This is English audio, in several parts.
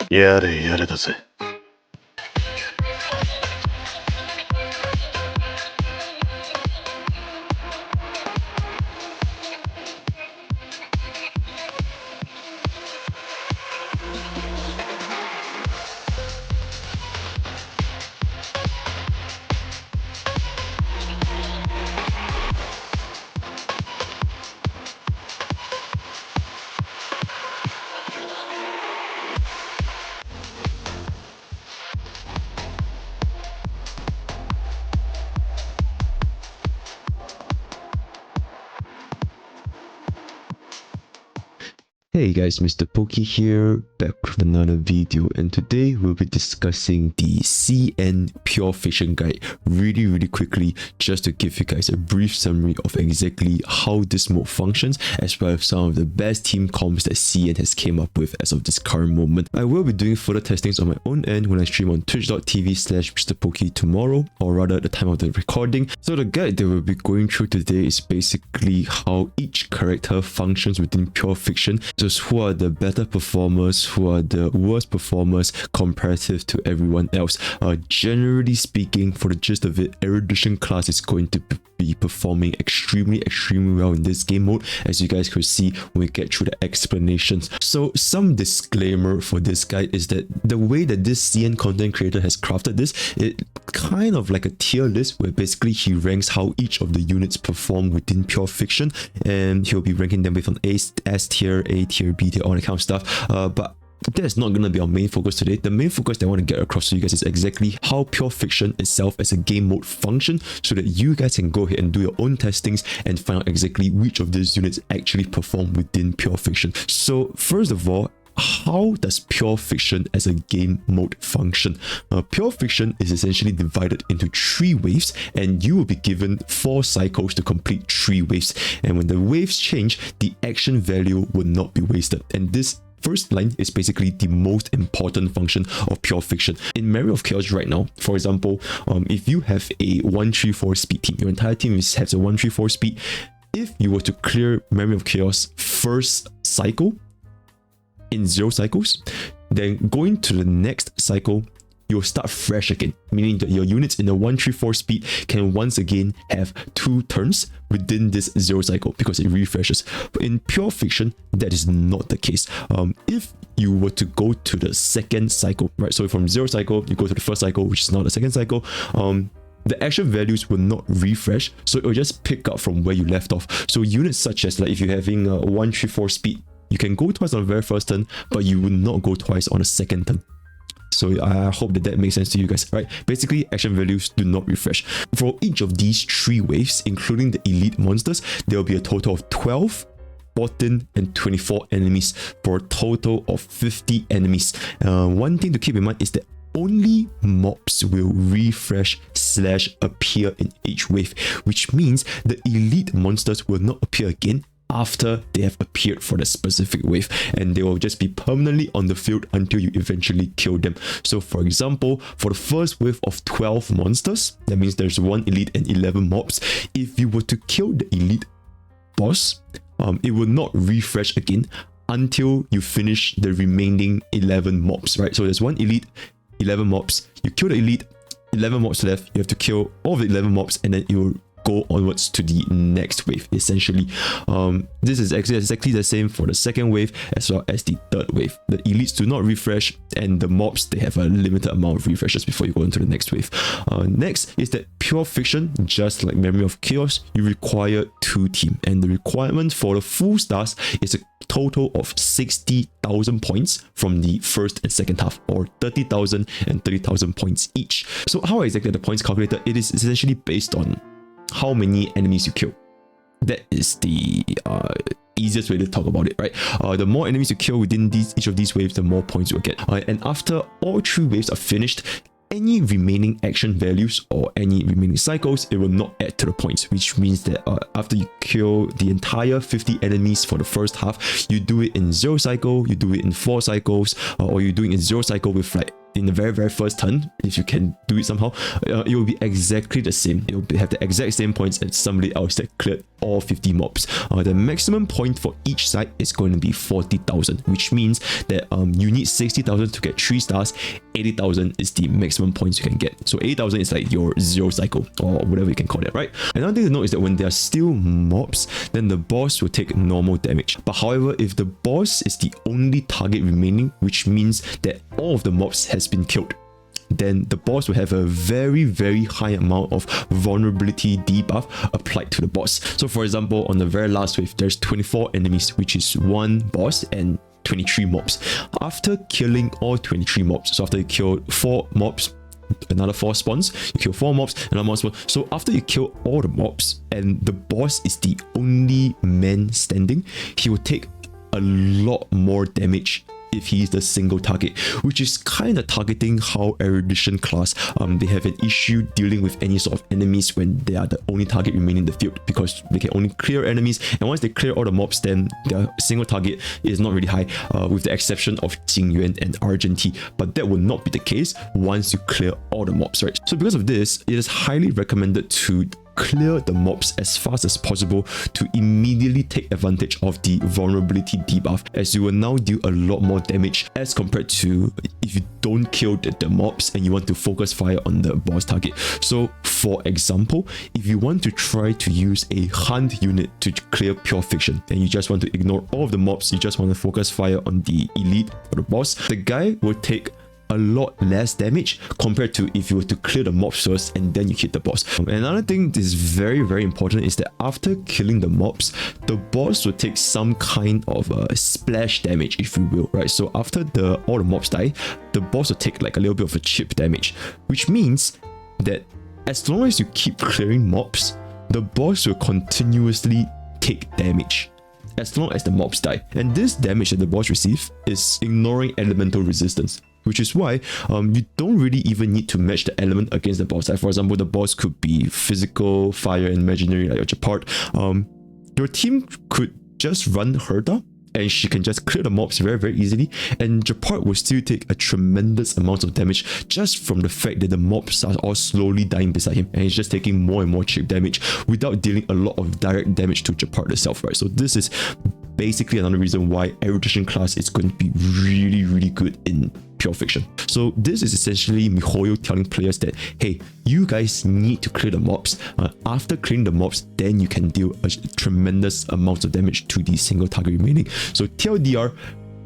やれやれだぜ。Hey guys, MrPokke here, back with another video, and today we'll be discussing the CN Pure Fiction Guide really quickly, just to give you guys a brief summary of exactly how this mode functions, as well as some of the best team comps that CN has came up with as of this current moment. I will be doing further testings on my own end when I stream on twitch.tv/MrPokke tomorrow, or rather at the time of the recording. So the guide that we'll be going through today is basically how each character functions within Pure Fiction. Just who are the better performers, who are the worst performers comparative to everyone else. Generally speaking, for the gist of it, Erudition class is going to be performing extremely well in this game mode, as you guys could see when we get through the explanations. So some disclaimer for this guide is that the way that this CN content creator has crafted this, it kind of like a tier list where basically he ranks how each of the units perform within Pure Fiction, and he'll be ranking them based on S tier, A tier, B tier, all that kind of stuff. But that's not going to be our main focus today. The main focus that I want to get across to you guys is exactly how Pure Fiction itself as a game mode functions, so that you guys can go ahead and do your own testings and find out exactly which of these units actually perform within Pure Fiction. So first of all, how does Pure Fiction as a game mode function? Pure Fiction is essentially divided into 3 waves, and you will be given 4 cycles to complete 3 waves. And when the waves change, the action value will not be wasted. And this first line is basically the most important function of Pure Fiction. In Memory of Chaos right now, for example, if you have a 134 speed team, your entire team has a 134 speed. If you were to clear Memory of Chaos first cycle in 0 cycles, then going to the next cycle, you'll start fresh again, meaning that your units in the 134 speed can once again have 2 turns within this 0 cycle because it refreshes. But in Pure Fiction, that is not the case. If you were to go to the second cycle, right? So from 0 cycle, you go to the first cycle, which is now the second cycle. The actual values will not refresh, so it will just pick up from where you left off. So units such as, like, if you're having a 134 speed, you can go twice on the very first turn, but you will not go twice on the second turn. So I hope that makes sense to you guys, right? Basically, action values do not refresh. For each of these 3 waves, including the elite monsters, there will be a total of 12, 14, and 24 enemies, for a total of 50 enemies. One thing to keep in mind is that only mobs will refresh/appear in each wave, which means the elite monsters will not appear again after they have appeared for the specific wave, and they will just be permanently on the field until you eventually kill them. So for example, for the first wave of 12 monsters, that means there's 1 elite and 11 mobs. If you were to kill the elite boss, it will not refresh again until you finish the remaining 11 mobs, right? So there's 1 elite, 11 mobs, you kill the elite, 11 mobs left, you have to kill all of the 11 mobs, and then it will go onwards to the next wave, essentially. This is exactly the same for the second wave as well as the third wave. The elites do not refresh, and the mobs, they have a limited amount of refreshes before you go into the next wave. Next is that Pure Fiction, just like Memory of Chaos, you require 2 team, and the requirement for the full stars is a total of 60,000 points from the first and second half, or 30,000 and 30,000 points each. So how exactly are the points calculated? It is essentially based on how many enemies you kill. That is the easiest way to talk about it, right? The more enemies you kill within each of these waves, the more points you'll get. And after all 3 waves are finished, any remaining action values or any remaining cycles, it will not add to the points, which means that after you kill the entire 50 enemies for the first half, you do it in 0 cycle, you do it in 4 cycles, or you do it in 0 cycle with, like, in the very first turn, if you can do it somehow, it will be exactly the same. It will have the exact same points as somebody else that cleared all 50 mobs. The maximum point for each side is going to be 40,000, which means that you need 60,000 to get 3 stars. 80,000 is the maximum points you can get. So 80,000 is like your 0 cycle, or whatever you can call it, right? Another thing to note is that when there are still mobs, then the boss will take normal damage. But however, if the boss is the only target remaining, which means that all of the mobs has been killed, then the boss will have a very high amount of vulnerability debuff applied to the boss. So for example, on the very last wave, there's 24 enemies, which is 1 boss and 23 mobs. After killing all 23 mobs, so after you kill 4 mobs, another 4 spawns, you kill 4 mobs, another more spawn. So after you kill all the mobs and the boss is the only man standing, he will take a lot more damage if he's the single target, which is kind of targeting how Erudition class they have an issue dealing with any sort of enemies when they are the only target remaining in the field, because they can only clear enemies, and once they clear all the mobs, then their single target is not really high, with the exception of Jingyuan and Argenti. But that will not be the case once you clear all the mobs, right? So because of this, it is highly recommended to clear the mobs as fast as possible to immediately take advantage of the vulnerability debuff, as you will now deal a lot more damage as compared to if you don't kill the mobs and you want to focus fire on the boss target. So for example, if you want to try to use a hunt unit to clear pure fiction and you just want to ignore all of the mobs, you just want to focus fire on the elite or the boss, the guy will take a lot less damage compared to if you were to clear the mobs first and then you hit the boss. Another thing that is very important is that after killing the mobs, the boss will take some kind of a splash damage, if you will, right? So after all the mobs die, the boss will take like a little bit of a chip damage, which means that as long as you keep clearing mobs, the boss will continuously take damage as long as the mobs die. And this damage that the boss receives is ignoring elemental resistance, which is why you don't really even need to match the element against the boss. Like for example, the boss could be physical, fire, and imaginary, like your Japart. Your team could just run Herta, and she can just clear the mobs very easily, and Japart will still take a tremendous amount of damage just from the fact that the mobs are all slowly dying beside him, and he's just taking more and more chip damage without dealing a lot of direct damage to Japart itself, right? So this is basically another reason why Erudition class is going to be really good in pure fiction. So this is essentially MiHoYo telling players that, hey, you guys need to clear the mobs. After clearing the mobs, then you can deal a tremendous amount of damage to the single target remaining. So TLDR,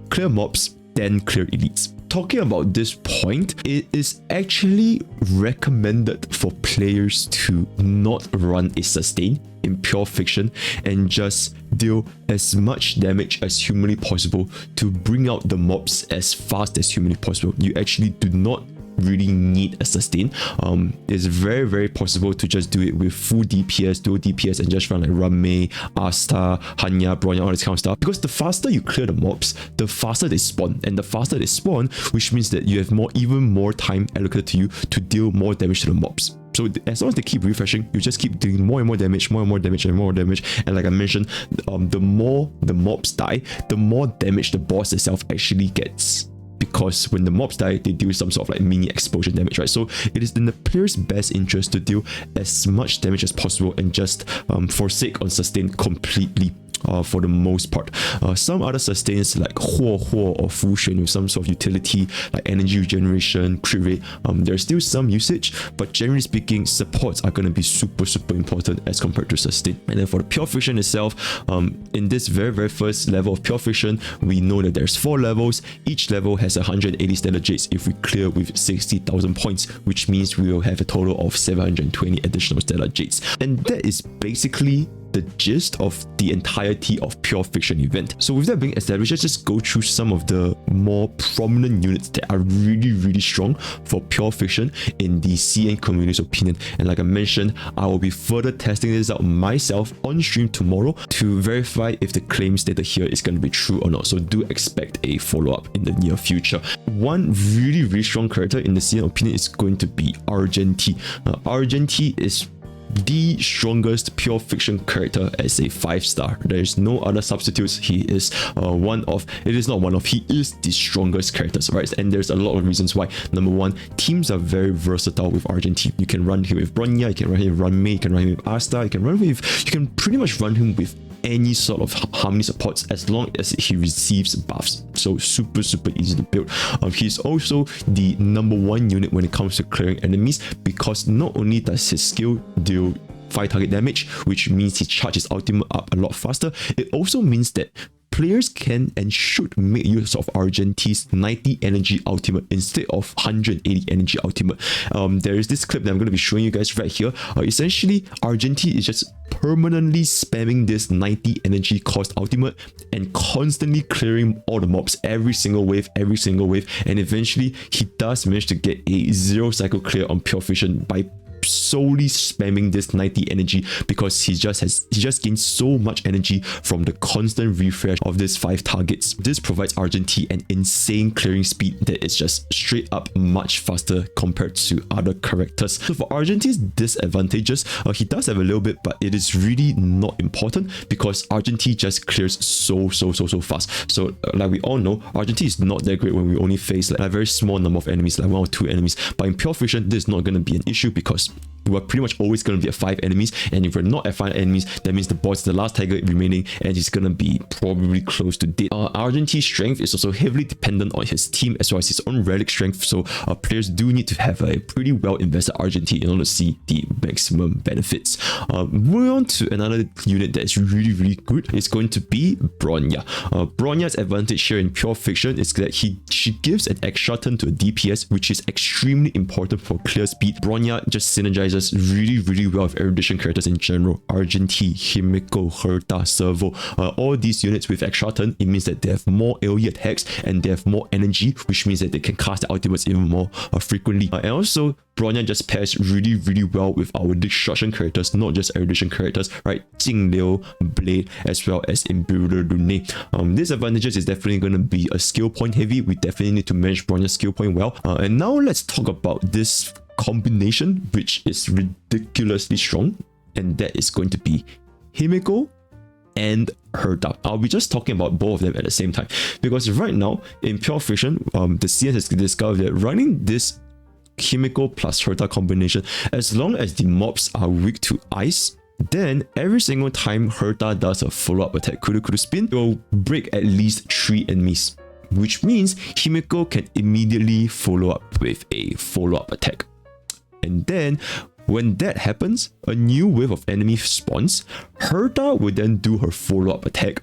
clear mobs, then clear elites. Talking about this point, it is actually recommended for players to not run a sustain in pure fiction and just deal as much damage as humanly possible to bring out the mobs as fast as humanly possible. You actually do not really need a sustain. It's very possible to just do it with full DPS, dual DPS, and just run like Rame, Asta, Hanya, Bronya, all this kind of stuff. Because the faster you clear the mobs, the faster they spawn, and the faster they spawn, which means that you have even more time allocated to you to deal more damage to the mobs. So as long as they keep refreshing, you just keep doing more and more damage, more and more damage. And like I mentioned, the more the mobs die, the more damage the boss itself actually gets. Because when the mobs die, they deal some sort of like mini explosion damage, right? So it is in the player's best interest to deal as much damage as possible and just forsake on sustain completely. For the most part. Some other sustains like Huo or Fusion with some sort of utility like energy regeneration, crit rate, there's still some usage, but generally speaking, supports are going to be super important as compared to sustain. And then for the pure fiction itself, in this very first level of pure fiction, we know that there's 4 levels. Each level has 180 stellar jades if we clear with 60,000 points, which means we will have a total of 720 additional stellar jades. And that is basically the gist of the entirety of pure fiction event. So with that being established, let's just go through some of the more prominent units that are really strong for pure fiction in the CN community's opinion. And like I mentioned, I will be further testing this out myself on stream tomorrow to verify if the claim stated here is going to be true or not. So do expect a follow-up in the near future. One really strong character in the CN opinion is going to be Argenti. Argenti is the strongest pure fiction character as a 5-star. There is no other substitutes. He is he is the strongest characters, right? And there's a lot of reasons why. Number one, teams are very versatile with Argenti. You can run him with Bronya, you can run him with Run Mei, you can run him with Asta, you can pretty much run him with any sort of harmony supports as long as he receives buffs. So super easy to build. He's also the #1 unit when it comes to clearing enemies, because not only does his skill deal 5 target damage, which means he charges ultimate up a lot faster, it also means that players can and should make use of Argenti's 90 energy ultimate instead of 180 energy ultimate. There is this clip that I'm going to be showing you guys right here. Essentially, Argenti is just permanently spamming this 90 energy cost ultimate and constantly clearing all the mobs every single wave, and eventually he does manage to get a 0 cycle clear on Pure Fission by solely spamming this 90 energy, because he just gains so much energy from the constant refresh of these 5 targets. This provides Argenti an insane clearing speed that is just straight up much faster compared to other characters. So for Argenti's disadvantages, he does have a little bit, but it is really not important because Argenti just clears so fast. So like we all know, Argenti is not that great when we only face like a very small number of enemies, like 1 or 2 enemies. But in Pure Fiction, this is not going to be an issue because we're pretty much always going to be at 5 enemies, and if we're not at 5 enemies, that means the boss is the last target remaining and he's going to be probably close to dead. Argenti's strength is also heavily dependent on his team as well as his own relic strength, so players do need to have a pretty well invested Argenti in order to see the maximum benefits. Moving on to another unit that is really good, it's going to be Bronya. Bronya's advantage here in Pure Fiction is that she gives an extra turn to a DPS, which is extremely important for clear speed. Bronya just synergizes really well with Erudition characters in general. Argenti, Himeko, Herta, Servo, all these units with extra turn, it means that they have more AoE attacks and they have more energy, which means that they can cast their ultimates even more frequently. And also, Bronya just pairs really well with our destruction characters, not just Erudition characters, right? Jingliu, Blade, as well as Imbuer Lune. These advantages is definitely going to be a skill point heavy. We definitely need to manage Bronya's skill point well. And now let's talk about this combination, which is ridiculously strong, and that is going to be Himeko and Herta. I'll be just talking about both of them at the same time, because right now in Pure Fiction, the CN has discovered that running this Himeko plus Herta combination, as long as the mobs are weak to ice, then every single time Herta does a follow-up attack, Kudu spin, it will break at least 3 enemies, which means Himeko can immediately follow up with a follow-up attack. And then when that happens, a new wave of enemies spawns. Herta will then do her follow-up attack,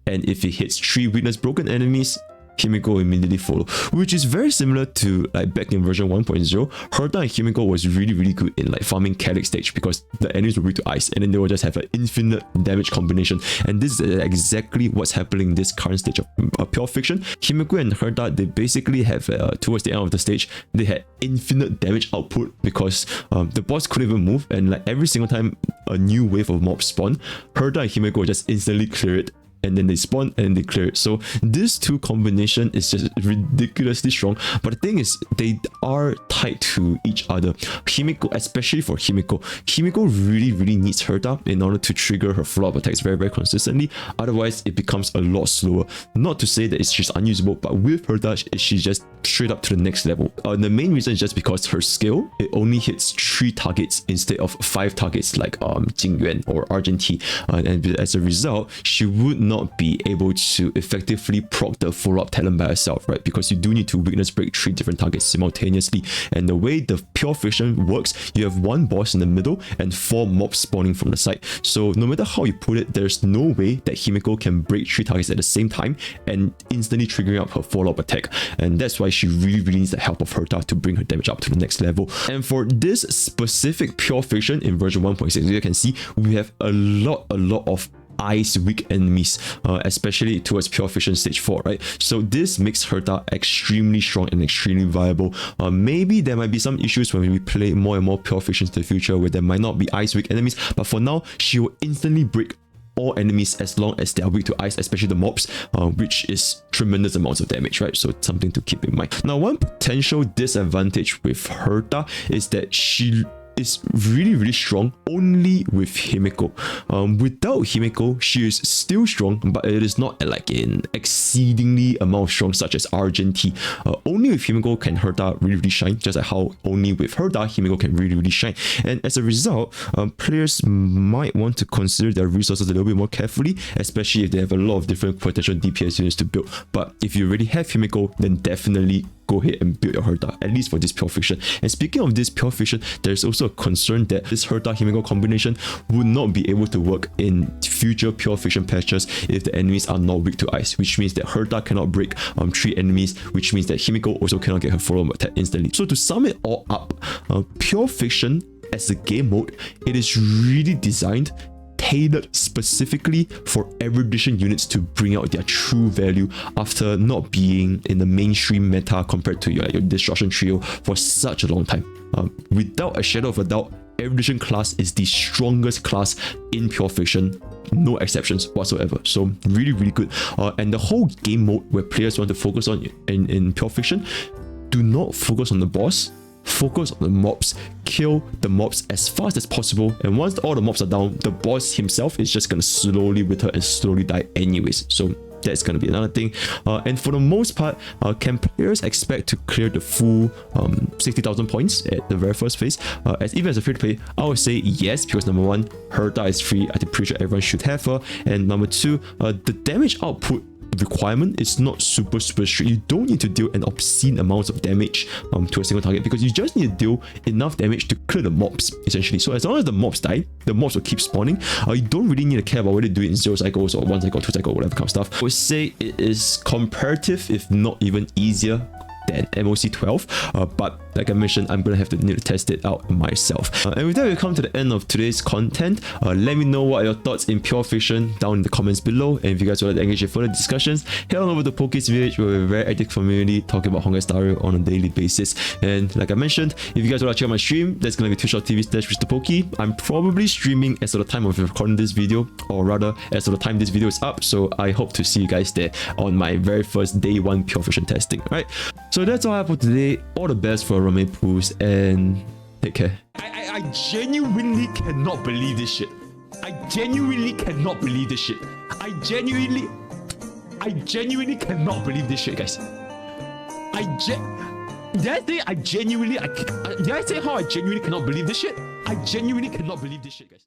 and if it hits 3 weakness broken enemies, Himeko immediately follow, which is very similar to like back in version 1.0. Herta and Himeko was really good in like farming Calyx stage, because the enemies were weak to ice and then they will just have an infinite damage combination, and this is exactly what's happening in this current stage of Pure Fiction. Himeko and Herta, they basically have towards the end of the stage, they had infinite damage output because the boss couldn't even move, and like every single time a new wave of mobs spawn, Herta and Himeko just instantly clear it, and then they spawn and they clear it. So this 2 combination is just ridiculously strong. But the thing is, they are tied to each other. Himeko, especially for Himeko really needs Herta in order to trigger her follow-up attacks very consistently. Otherwise, it becomes a lot slower. Not to say that it's just unusable, but with Herta, she's just straight up to the next level. The main reason is just because her skill, it only hits 3 targets instead of 5 targets like Jingyuan or Argenti, and as a result, she would not be able to effectively proc the follow-up talent by herself, right? Because you do need to weakness break 3 different targets simultaneously. And the way the Pure Fiction works, you have 1 boss in the middle and 4 mobs spawning from the side. So no matter how you put it, there's no way that Himeko can break 3 targets at the same time and instantly triggering up her follow-up attack. And that's why she really needs the help of Herta to bring her damage up to the next level. And for this specific Pure Fiction in version 1.6, as you can see, we have a lot of ice weak enemies, especially towards Pure Fiction stage 4, right? So this makes Herta extremely strong and extremely viable. Maybe there might be some issues when we play more and more Pure Fictions in the future where there might not be ice weak enemies, but for now, she will instantly break all enemies as long as they are weak to ice, especially the mobs, which is tremendous amounts of damage, right? So it's something to keep in mind. Now, one potential disadvantage with Herta is that she is really strong only with Himeko. Without Himeko, she is still strong, but it is not like an exceedingly amount of strong such as Argenti. Only with Himeko can Herta really shine, just like how only with Herta, Himeko can really shine. And as a result, players might want to consider their resources a little bit more carefully, especially if they have a lot of different potential DPS units to build. But if you already have Himeko, then definitely go ahead and build your Herta, at least for this Pure Fiction. And speaking of this Pure Fiction, there's also a concern that this Herta Himeko combination would not be able to work in future Pure Fiction patches if the enemies are not weak to ice, which means that Herta cannot break 3 enemies, which means that Himeko also cannot get her follow-up attack instantly. So to sum it all up, Pure Fiction as a game mode, it is really designed, tailored specifically for Erudition units to bring out their true value after not being in the mainstream meta compared to your Destruction Trio for such a long time. Without a shadow of a doubt, Erudition class is the strongest class in Pure Fiction, no exceptions whatsoever. So really good. And the whole game mode where players want to focus on in Pure Fiction, do not focus on the boss, focus on the mobs, kill the mobs as fast as possible, and once all the mobs are down, the boss himself is just gonna slowly wither and slowly die anyways. So that's gonna be another thing. And for the most part, can players expect to clear the full 60,000 points at the very first phase? As even as a free to play, I would say yes, because number one, Herta is free. I'm pretty sure everyone should have her. And number two, the damage output requirement is not super strict. You don't need to deal an obscene amounts of damage to a single target, because you just need to deal enough damage to clear the mobs essentially. So as long as the mobs die, the mobs will keep spawning. You don't really need to care about whether you do it in 0 cycles or 1 cycle, 2 cycle, whatever kind of stuff. I would say it is comparative, if not even easier than MOC 12, but like I mentioned, I'm gonna have to need to test it out myself. And with that, we come to the end of today's content. Let me know what are your thoughts in Pure Fiction down in the comments below, and if you guys would like to engage in further discussions, head on over to Pokke's village, where we're a very active community talking about honkaistarrail on a daily basis. And like I mentioned, if you guys want to check out my stream, that's gonna be twitch.tv/MrPokke. I'm probably streaming as of the time of recording this video, or rather as of the time this video is up, so I hope to see you guys there on my very first day 1 Pure Fiction testing. Alright, so that's all I have for today. All the best for Rame Poos, and take care. I genuinely cannot believe this shit. I genuinely cannot believe this shit. I genuinely cannot believe this shit, guys. Did I say how I genuinely cannot believe this shit? I genuinely cannot believe this shit, guys.